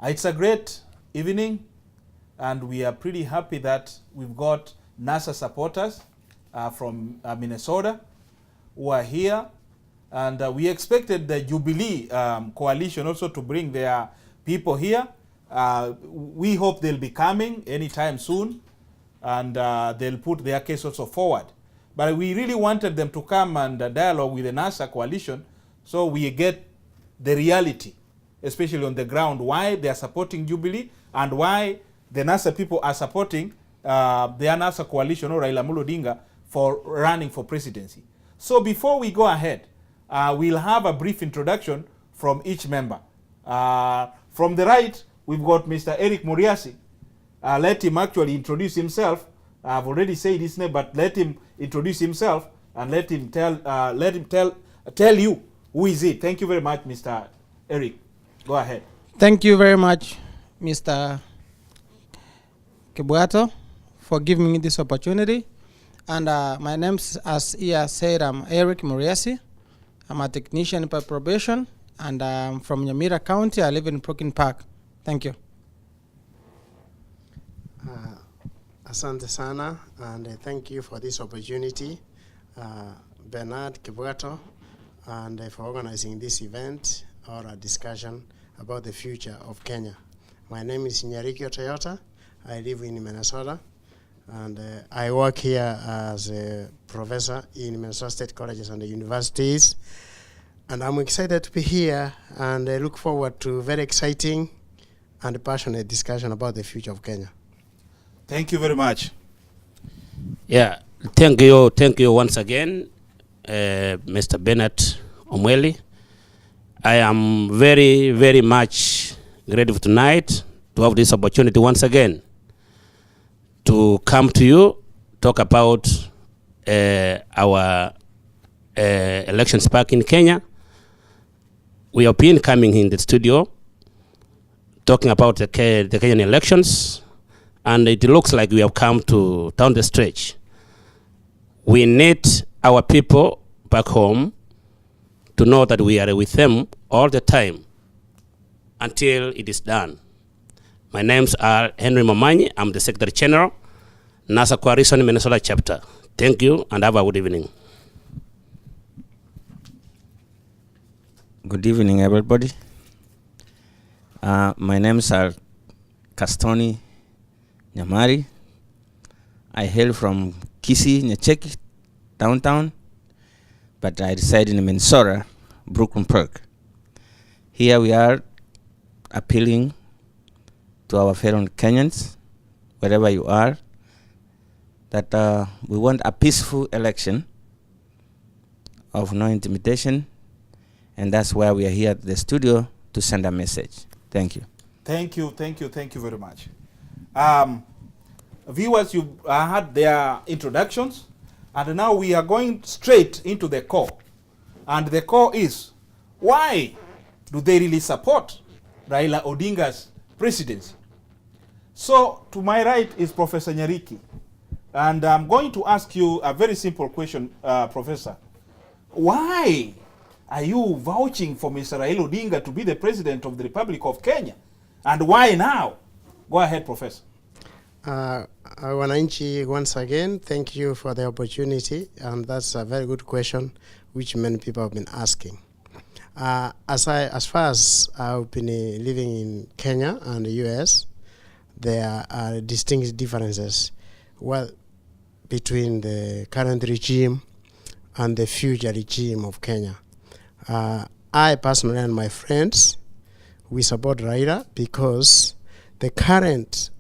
It's a great evening, and we are pretty happy that we've got NASA supporters from Minnesota who are here, and we expected the Jubilee coalition also to bring their people here. We hope they'll be coming anytime soon, and they'll put their case also forward. But we really wanted them to come and dialogue with the NASA coalition so we get the reality, especially on the ground, why they are supporting Jubilee and why the NASA people are supporting the NASA coalition or Raila Odinga for running for presidency. So before we go ahead, we'll have a brief introduction from each member. From the right, we've got Mr. Eric Muriasi. Let him actually introduce himself. I've already said his name, but let him introduce himself and let him tell you who is it. Thank you very much, Mr. Eric. Go ahead. Thank you very much, Mr. Kibuato, for giving me this opportunity. And my name, as Ia said, I'm Eric Muriasi. I'm a technician by probation, and I'm from Nyamira County. I live in Brooklyn Park. Thank you. Asante sana, and thank you for this opportunity, Bernard Kibuato, and for organizing this event or a discussion about the future of Kenya. My name is Nyarikio Toyota. I live in Minnesota, and I work here as a professor in Minnesota State Colleges and universities. And I'm excited to be here, and I look forward to very exciting and passionate discussion about the future of Kenya. Thank you very much. Yeah, thank you once again, Mr. Bennett Omweli. I am very, very much grateful tonight to have this opportunity once again to come to you, talk about our elections back in Kenya. We have been coming in the studio talking about the Kenyan elections, and it looks like we have come to down the stretch. We need our people back home to know that we are with them all the time until it is done. My names are Henry Momanyi. I'm the Secretary General, NASA Coalition Minnesota Chapter. Thank you, and have a good evening. Good evening, everybody. My names are Castoni Nyamari. I hail from Kisii, Nyacheki, downtown, but I reside in Minnesota, Brooklyn Park. Here we are appealing to our fellow Kenyans, wherever you are, that we want a peaceful election of no intimidation, and that's why we are here at the studio to send a message. Thank you. Thank you very much. Viewers, you had their introductions, and now we are going straight into the core. And the core is, why do they really support Raila Odinga's presidency? So, to my right is Professor Nyariki. And I'm going to ask you a very simple question, Professor. Why are you vouching for Mr. Raila Odinga to be the president of the Republic of Kenya? And why now? Go ahead, Professor. Wananchi, once again, thank you for the opportunity, and that's a very good question which many people have been asking. As far as I've been living in Kenya and the US, there are distinct differences between the current regime and the future regime of Kenya. I personally and my friends, we support Raila because the current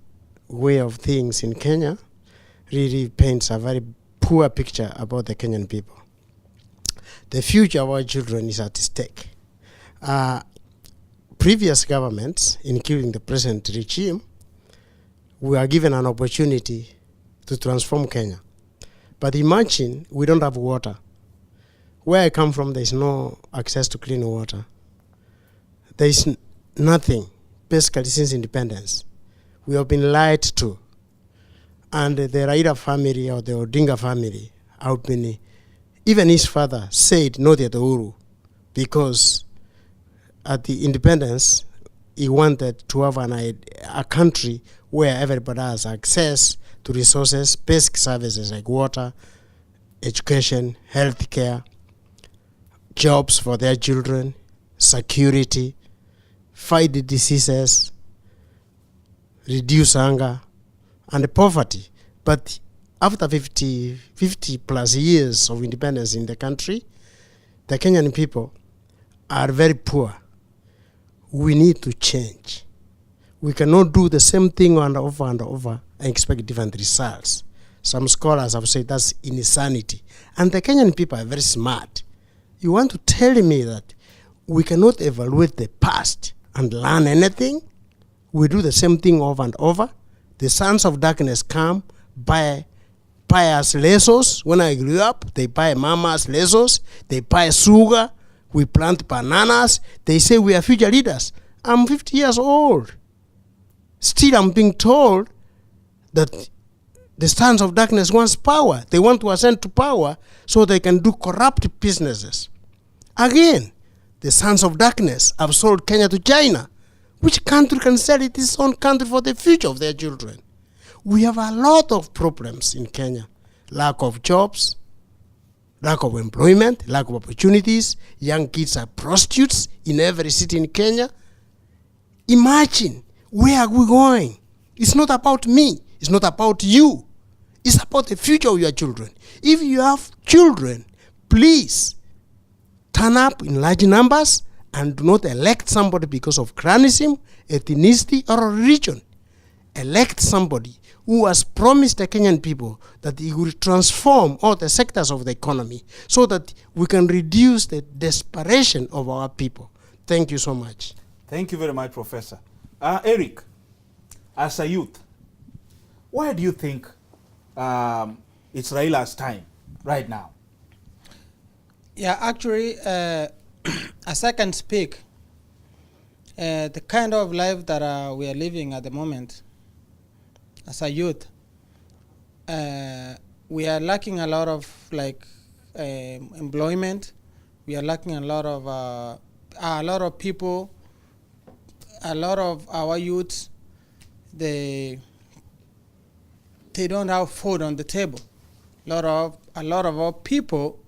way of things in Kenya really paints a very poor picture about the Kenyan people. The future of our children is at stake. Previous governments, including the present regime, were given an opportunity to transform Kenya. But imagine we don't have water. Where I come from, there is no access to clean water. There is nothing, basically, since independence. We have been lied to. And the Raila family or the Odinga family have been, even his father said no to the Uhuru, because at the independence, he wanted to have a country where everybody has access to resources, basic services like water, education, healthcare, jobs for their children, security, fight the diseases, reduce hunger and poverty. But after 50 plus years of independence in the country, the Kenyan people are very poor. We need to change. We cannot do the same thing and over and expect different results. Some scholars have said that's insanity. And the Kenyan people are very smart. You want to tell me that we cannot evaluate the past and learn anything? We do the same thing over and over. The sons of darkness come, buy us lessons. When I grew up, they buy mama's lessons. They buy sugar. We plant bananas. They say we are future leaders. I'm 50 years old. Still, I'm being told that the sons of darkness wants power. They want to ascend to power so they can do corrupt businesses. Again, the sons of darkness have sold Kenya to China. Which country can sell its own country for the future of their children? We have a lot of problems in Kenya. Lack of jobs, lack of employment, lack of opportunities. Young kids are prostitutes in every city in Kenya. Imagine, where are we going? It's not about me. It's not about you. It's about the future of your children. If you have children, please turn up in large numbers and do not elect somebody because of cronyism, ethnicity, or religion. Elect somebody who has promised the Kenyan people that he will transform all the sectors of the economy so that we can reduce the desperation of our people. Thank you so much. Thank you very much, Professor. Eric, as a youth, why do you think it's Raila's time right now? Yeah, actually, as I can speak, the kind of life that we are living at the moment as a youth, we are lacking a lot of employment. We are lacking a lot of people. A lot of our youths, they don't have food on the table. A lot of our people,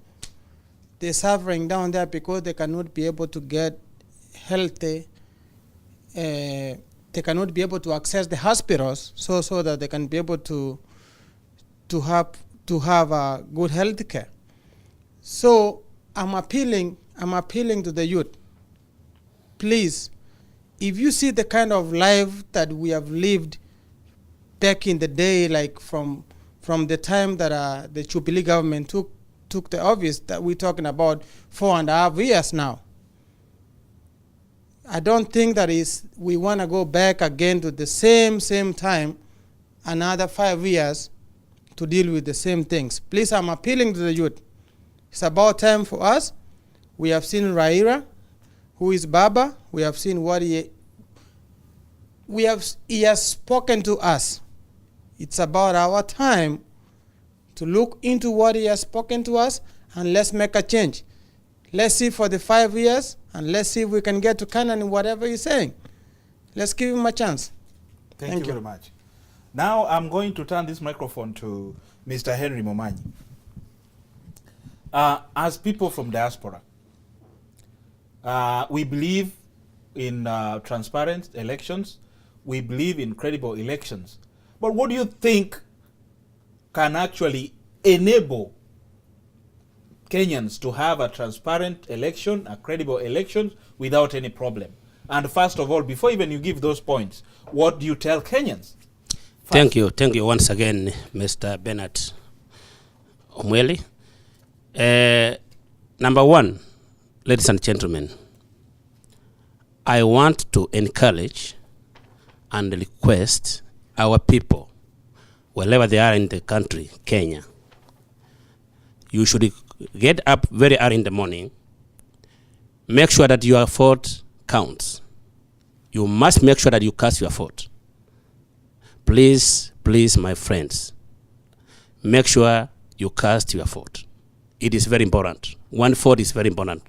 they're suffering down there because they cannot be able to get healthy. They cannot be able to access the hospitals so that they can be able to have good health care. So I'm appealing to the youth. Please, if you see the kind of life that we have lived back in the day, like from the time that the Jubilee government took the office, that we're talking about 4.5 years now. I don't think we want to go back again to the same time, another 5 years to deal with the same things. Please, I'm appealing to the youth. It's about time for us. We have seen Raila, who is Baba. We have seen what he has spoken to us. It's about our time to look into what he has spoken to us, and let's make a change. Let's see for the 5 years, and let's see if we can get to Canaan in whatever he's saying. Let's give him a chance. Thank you very much. Now I'm going to turn this microphone to Mr. Henry Momanyi. As people from diaspora, we believe in transparent elections. We believe in credible elections. But what do you think can actually enable Kenyans to have a transparent election, a credible election, without any problem? And first of all, before even you give those points, what do you tell Kenyans? Thank you once again, Mr. Bernard Omweli. Number one, ladies and gentlemen, I want to encourage and request our people, wherever they are in the country, Kenya, you should get up very early in the morning, make sure that your vote counts. You must make sure that you cast your vote. Please, my friends, make sure you cast your vote. It is very important. One vote is very important.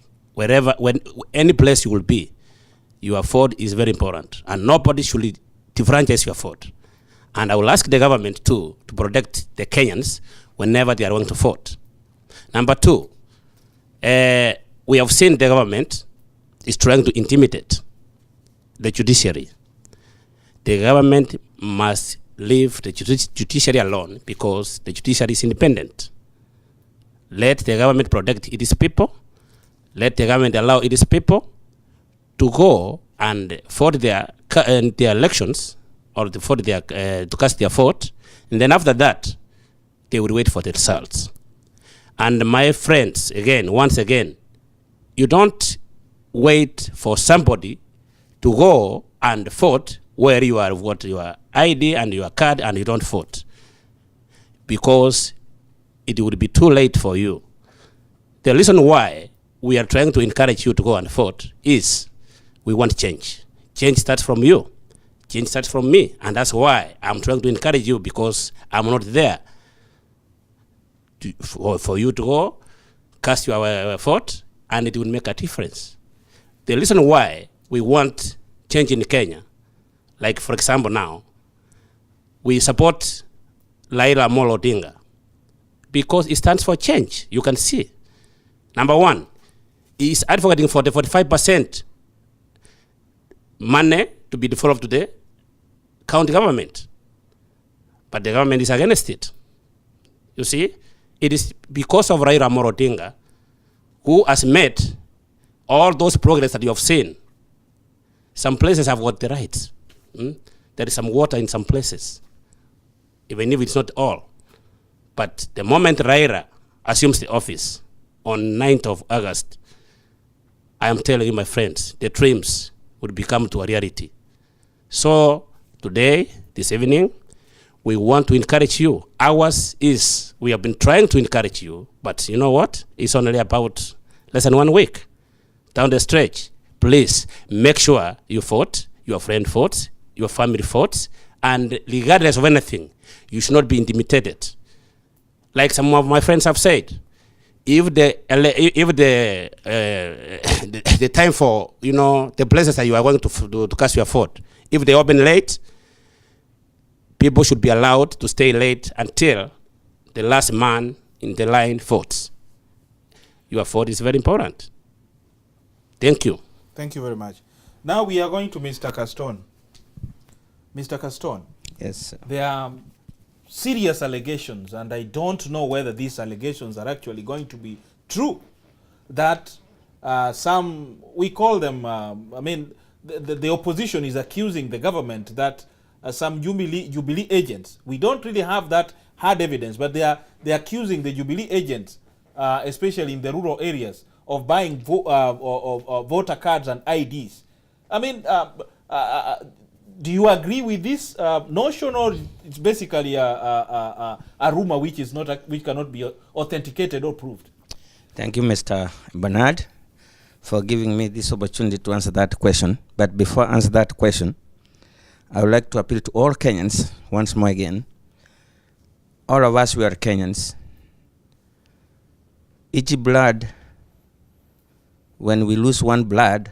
Any place you will be, your vote is very important, and nobody should differentiate your vote. And I will ask the government too to protect the Kenyans whenever they are going to vote. Number two, we have seen the government is trying to intimidate the judiciary. The government must leave the judiciary alone because the judiciary is independent. Let the government protect its people. Let the government allow its people to go and vote their elections, or to vote to cast their vote, and then after that, they will wait for the results. And my friends, once again, you don't wait for somebody to go and vote where you are got your ID and your card and you don't vote, because it would be too late for you. The reason why we are trying to encourage you to go and vote is we want change. Change starts from you. Change starts from me. And that's why I'm trying to encourage you, because I'm not there for you to go cast your vote, and it will make a difference. The reason why we want change in Kenya, like for example now, we support Raila Odinga because it stands for change. You can see. Number one, he is advocating for the 45% money to be devolved to the county government. But the government is against it. You see, it is because of Raila Odinga, who has made all those progress that you have seen. Some places have got the rights. There is some water in some places, even if it's not all. But the moment Raila assumes the office on 9th of August, I am telling you, my friends, the dreams would become to a reality. So today, this evening, we want to encourage you. Ours is, we have been trying to encourage you, but you know what? It's only about less than 1 week down the stretch. Please make sure you vote, your friend votes, your family votes, and regardless of anything, you should not be intimidated. Like some of my friends have said, if the time for, the places that you are going to cast your vote, if they open late, people should be allowed to stay late until the last man in the line votes. Your vote is very important. Thank you. Thank you very much. Now we are going to Mr. Caston. Mr. Caston. Yes, sir. There are serious allegations, and I don't know whether these allegations are actually going to be true, that some, we call them, the opposition is accusing the government that some Jubilee agents, we don't really have that hard evidence, but they're accusing the Jubilee agents, especially in the rural areas, of buying voter cards and IDs. Do you agree with this notion, or it's basically a rumor which cannot be authenticated or proved? Thank you, Mr. Bernard, for giving me this opportunity to answer that question. But before I answer that question, I would like to appeal to all Kenyans once more again. All of us, we are Kenyans. Each blood, when we lose one blood,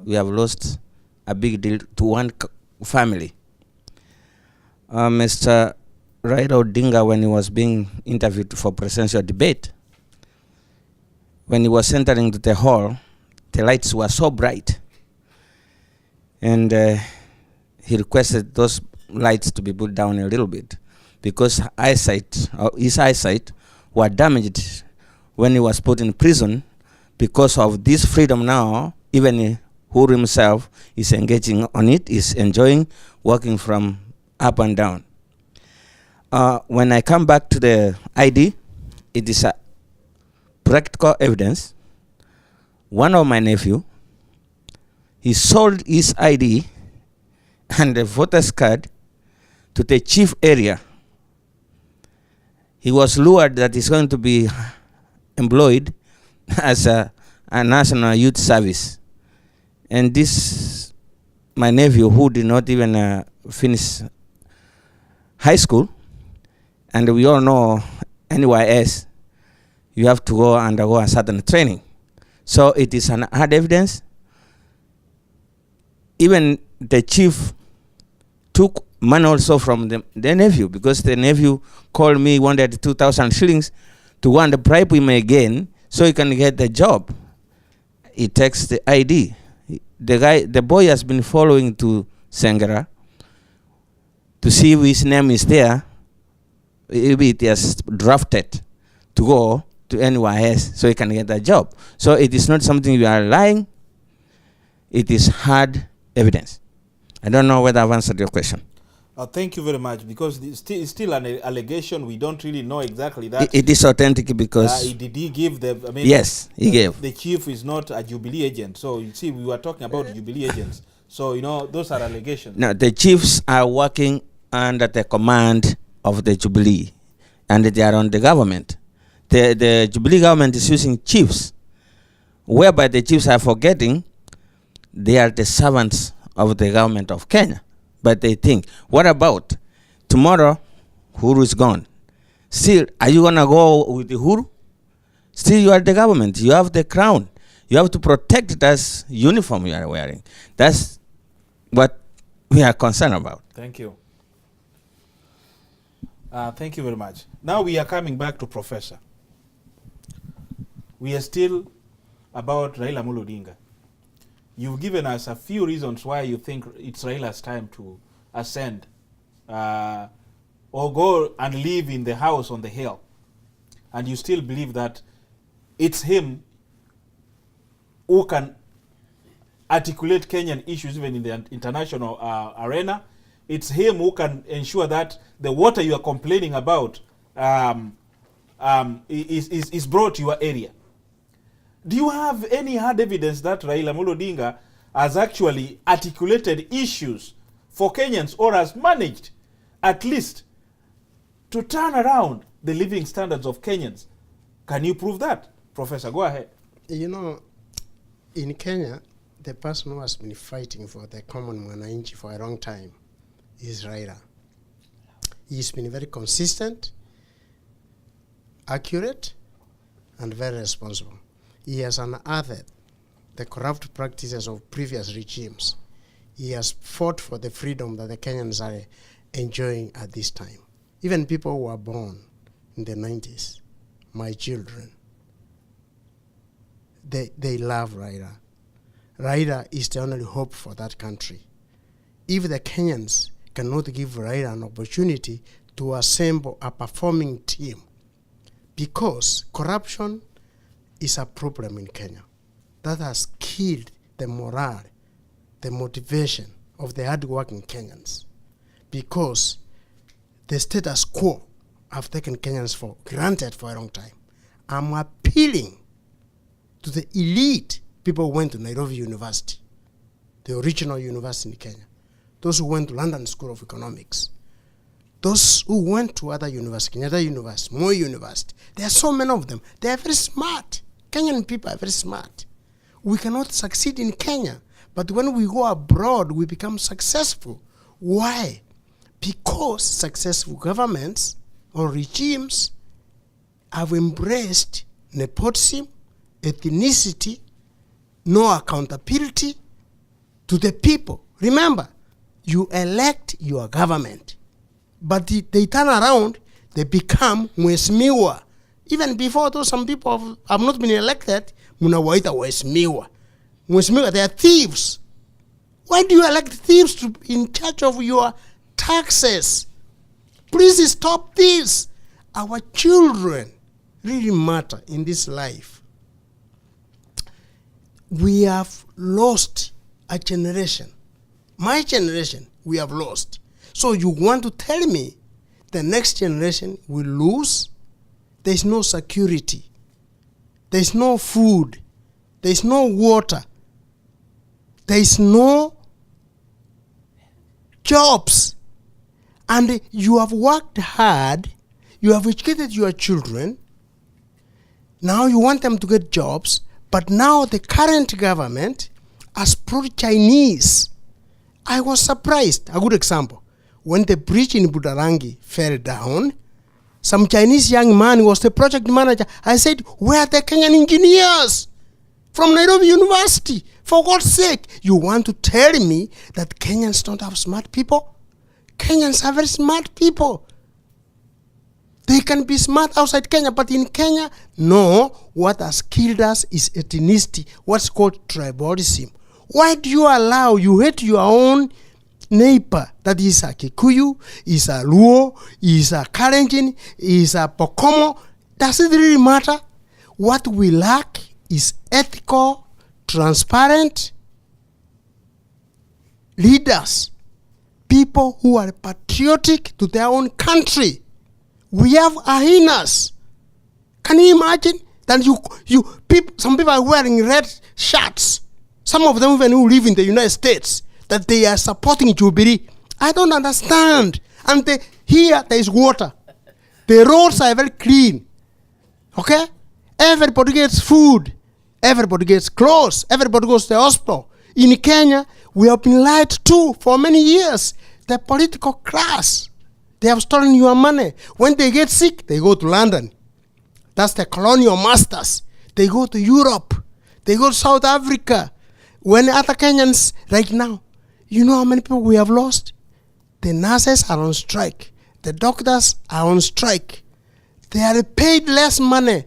we have lost a big deal to one family. Mr. Raila Odinga, when he was being interviewed for presidential debate, when he was entering the hall, the lights were so bright, and he requested those lights to be put down a little bit because his eyesight were damaged when he was put in prison. Because of this freedom now, even who himself is engaging on it, is enjoying walking from up and down. When I come back to the ID, it is a practical evidence. One of my nephew, he sold his ID and the voter's card to the chief area. He was lured that he's going to be employed as a national youth service. And this, my nephew, who did not even finish high school, and we all know NYS, you have to go undergo a certain training. So it is an hard evidence. even the chief took money also from the nephew, because the nephew called me, wanted 2,000 shillings to go and bribe him again so he can get the job. He takes the ID. The boy has been following to Sengera to see if his name is there, if it is drafted to go to NYS so he can get a job. So it is not something you are lying. It is hard evidence. I don't know whether I've answered your question. Thank you very much, because it's still an allegation. We don't really know exactly that. It is authentic because... did he give the... I mean, yes, he gave. The chief is not a Jubilee agent. So, you see, we were talking about Jubilee agents. So, you know, those are allegations. No, the chiefs are working under the command of the Jubilee, and they are on the government. The Jubilee government is using chiefs, whereby the chiefs are forgetting they are the servants of the government of Kenya. But they think, what about tomorrow Huru is gone? Still, are you going to go with the Huru? Still, you are the government. You have the crown. You have to protect it as uniform you are wearing. That's what we are concerned about. Thank you. Thank you very much. Now we are coming back to Professor. We are still about Raila Odinga. You've given us a few reasons why you think it's Raila's time to ascend or go and live in the house on the hill. And you still believe that it's him who can articulate Kenyan issues even in the international arena. It's him who can ensure that the water you are complaining about is brought to your area. Do you have any hard evidence that Raila Odinga has actually articulated issues for Kenyans, or has managed at least to turn around the living standards of Kenyans? Can you prove that? Professor, go ahead. You know, in Kenya, the person who has been fighting for the common mwananchi for a long time is Raila. He's been very consistent, accurate, and very responsible. He has unearthed the corrupt practices of previous regimes. He has fought for the freedom that the Kenyans are enjoying at this time. Even people who were born in the 90s, my children, they love Raila. Raila is the only hope for that country. If the Kenyans cannot give Raila an opportunity to assemble a performing team, because corruption is a problem in Kenya that has killed the morale, the motivation of the hard-working Kenyans, because the status quo have taken Kenyans for granted for a long time. I'm appealing to the elite people who went to Nairobi University, the original university in Kenya, those who went to London School of Economics, those who went to other universities, Kenyatta University, Moi University. There are so many of them. They are very smart. Kenyan people are very smart. We cannot succeed in Kenya, but when we go abroad, we become successful. Why? Because successful governments or regimes have embraced nepotism, ethnicity, no accountability to the people. Remember, you elect your government, but they turn around, they become mheshimiwa. Even before, though some people have not been elected, munawaita mheshimiwa. Mheshimiwa, they are thieves. Why do you elect thieves to in charge of your taxes? Please stop this. Our children really matter in this life. We have lost a generation. My generation, we have lost. So you want to tell me the next generation will lose? There's no security. There's no food. There's no water. There's no jobs. And you have worked hard. You have educated your children. Now you want them to get jobs. But now the current government has pro-Chinese. I was surprised. A good example. When the bridge in Budalangi fell down, some Chinese young man was the project manager. I said, where are the Kenyan engineers? From Nairobi University, For God's sake, you want to tell me that Kenyans don't have smart people? Kenyans are very smart people. They can be smart outside Kenya, but in Kenya, no. What has killed us is ethnicity, what's called tribalism. Why do you allow, you hate your own neighbor, that is a Kikuyu, is a Luo, is a Kalenjin, is a Pokomo? Does it really matter? What we lack is ethical, transparent leaders, people who are patriotic to their own country. We have hyenas. Can you imagine that some people are wearing red shirts, some of them even who live in the United States, that they are supporting Jubilee? I don't understand. And here there is water. The roads are very clean. Okay? Everybody gets food. Everybody gets clothes. Everybody goes to the hospital. In Kenya, we have been lied to for many years. The political class, they have stolen your money. When they get sick, they go to London. That's the colonial masters. They go to Europe. They go to South Africa. When other Kenyans, right now, you know how many people we have lost? The nurses are on strike. The doctors are on strike. They are paid less money.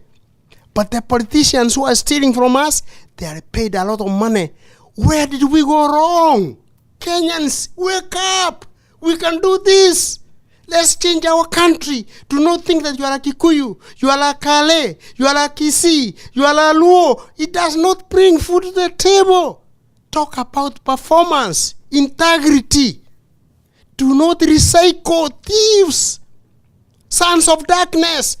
But the politicians who are stealing from us, they are paid a lot of money. Where did we go wrong? Kenyans, wake up. We can do this. Let's change our country. Do not think that you are a Kikuyu, you are a Kale, you are a Kisii, you are a Luo. It does not bring food to the table. Talk about performance, integrity. Do not recycle thieves. Sons of darkness,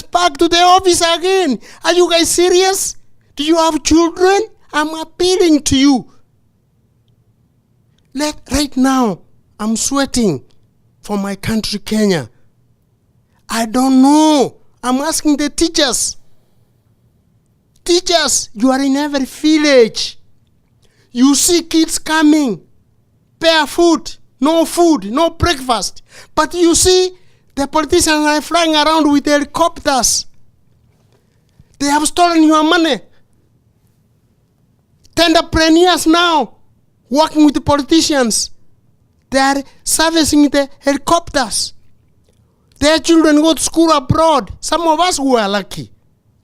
back to the office again. Are you guys serious? Do you have children? I'm appealing to you. Right now, I'm sweating for my country, Kenya. I don't know. I'm asking the teachers. Teachers, you are in every village. You see kids coming, barefoot, no food, no breakfast. But you see, the politicians are flying around with helicopters. They have stolen your money. Tenderpreneurs now, working with the politicians. They are servicing the helicopters. Their children go to school abroad. Some of us who are lucky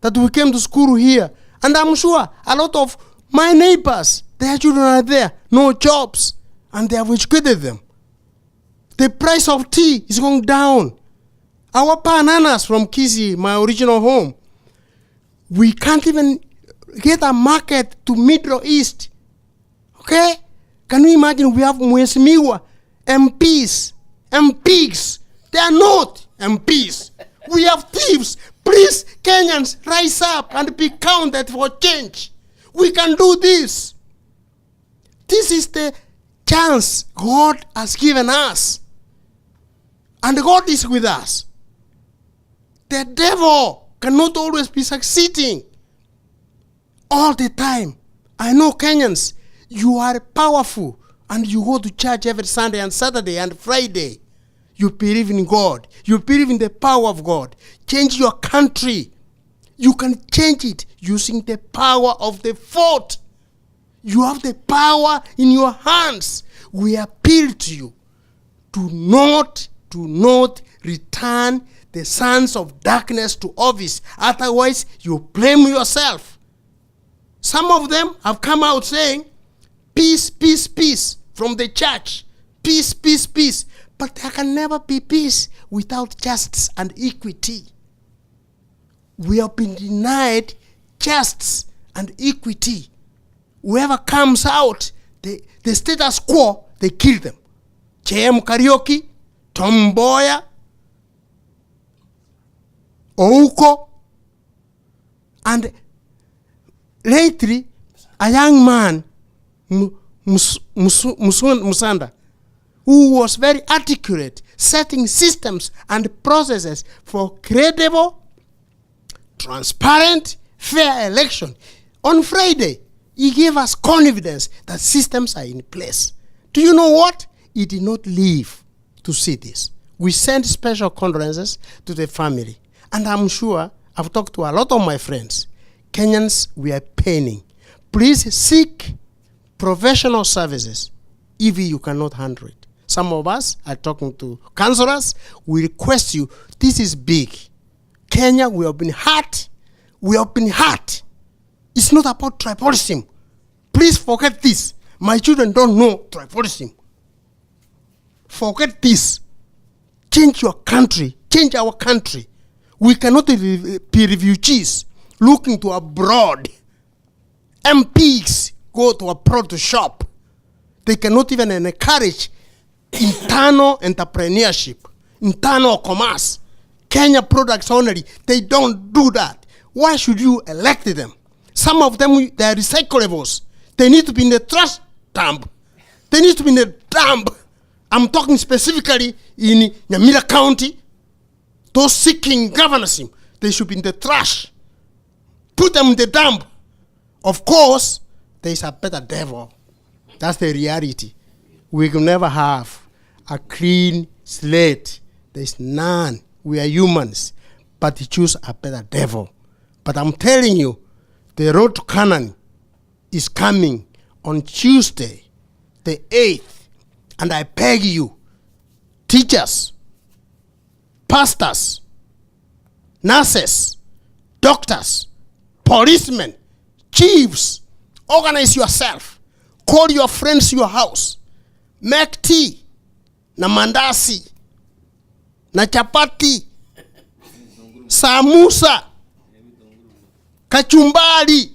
that we came to school here. And I'm sure a lot of my neighbors, their children are there, no jobs, and they have educated them. The price of tea is going down. Our bananas from Kisii, my original home, we can't even get a market to Middle East. Okay? Can you imagine we have Mheshimiwa, MPs, MPs. They are not MPs. We have thieves. Please, Kenyans, rise up and be counted for change. We can do this. This is the chance God has given us. And God is with us. The devil cannot always be succeeding all the time. I know Kenyans, you are powerful and you go to church every Sunday and Saturday and Friday. You believe in God. You believe in the power of God. Change your country. You can change it using the power of the vote. You have the power in your hands. We appeal to you. Do not return the sons of darkness to office. Otherwise, you blame yourself. Some of them have come out saying, peace, peace, peace from the church. Peace, peace, peace. But there can never be peace without justice and equity. We have been denied justice and equity. Whoever comes out, the status quo, they kill them. JM Karaoke, Tom Mboya, Ouko, and lately, a young man, Musanda, who was very articulate, setting systems and processes for credible, transparent, fair election. On Friday, he gave us confidence that systems are in place. Do you know what? He did not live to see this. We sent special condolences to the family. And I'm sure, I've talked to a lot of my friends. Kenyans, we are paining. Please seek professional services if you cannot handle it. Some of us are talking to counselors. We request you, this is big. Kenya, we have been hurt. We have been hurt. It's not about tribalism. Please forget this. My children don't know tribalism. Forget this. Change your country. Change our country. We cannot be refugees looking to abroad. MPs go to abroad to shop. They cannot even encourage internal entrepreneurship, internal commerce. Kenya products only, they don't do that. Why should you elect them? Some of them, they are recyclables. They need to be in the trash dump. They need to be in the dump. I'm talking specifically in Nyamira County. Those seeking governorship, they should be in the trash. Put them in the dump. Of course, there is a better devil. That's the reality. We will never have a clean slate. There is none. We are humans, but you choose a better devil. But I'm telling you, the road to Canaan is coming on Tuesday, the 8th. And I beg you, teachers, pastors, nurses, doctors, policemen, chiefs, organize yourself. Call your friends to your house. Make tea, na mandasi, na chapati, samusa, kachumbari,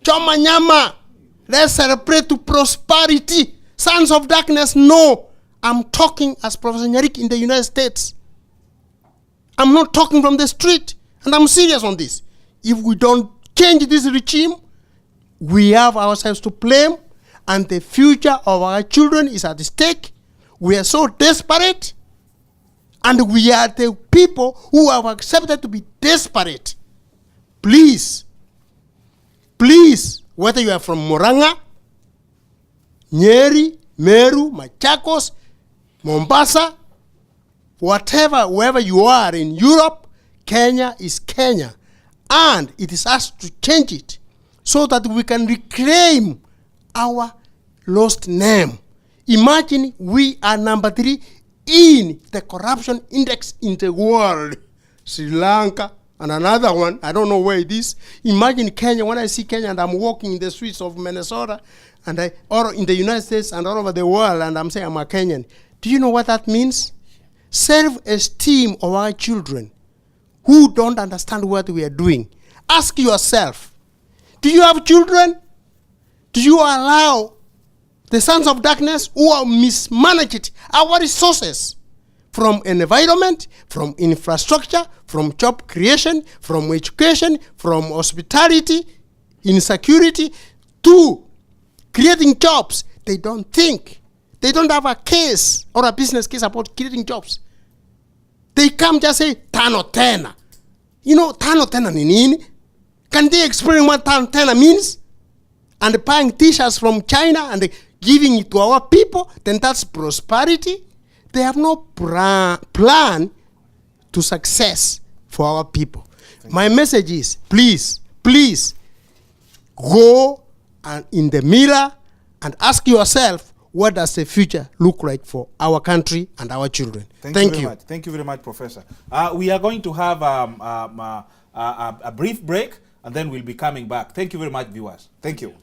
choma nyama. Let's celebrate to prosperity. Sons of darkness, no. I'm talking as Professor Nyarik in the United States. I'm not talking from the street. And I'm serious on this. If we don't change this regime, we have ourselves to blame. And the future of our children is at stake. We are so desperate. And we are the people who have accepted to be desperate. Please, please, whether you are from Murang'a, Nyeri, Meru, Machakos, Mombasa, whatever, wherever you are in Europe, Kenya is Kenya. And it is us to change it so that we can reclaim our lost name. Imagine we are number 3 in the corruption index in the world. Sri Lanka and another one, I don't know where it is. Imagine Kenya, when I see Kenya and I'm walking in the streets of Minnesota and or in the United States and all over the world and I'm saying I'm a Kenyan. Do you know what that means? Self-esteem of our children who don't understand what we are doing. Ask yourself, do you have children? Do you allow the sons of darkness who are mismanaged our resources from environment, from infrastructure, from job creation, from education, from hospitality, insecurity, to creating jobs? They don't think. They don't have a case or a business case about creating jobs. They come just say, tano tena. You know, tano tena ni nini? Can they explain what tano tena means? And buying t-shirts from China and giving it to our people, then that's prosperity. They have no plan to success for our people. My message is, please, please, go and in the mirror and ask yourself, what does the future look like for our country and our children? Thank you. Much. Thank you very much, Professor. We are going to have a brief break, and then we'll be coming back. Thank you very much, viewers. Thank you.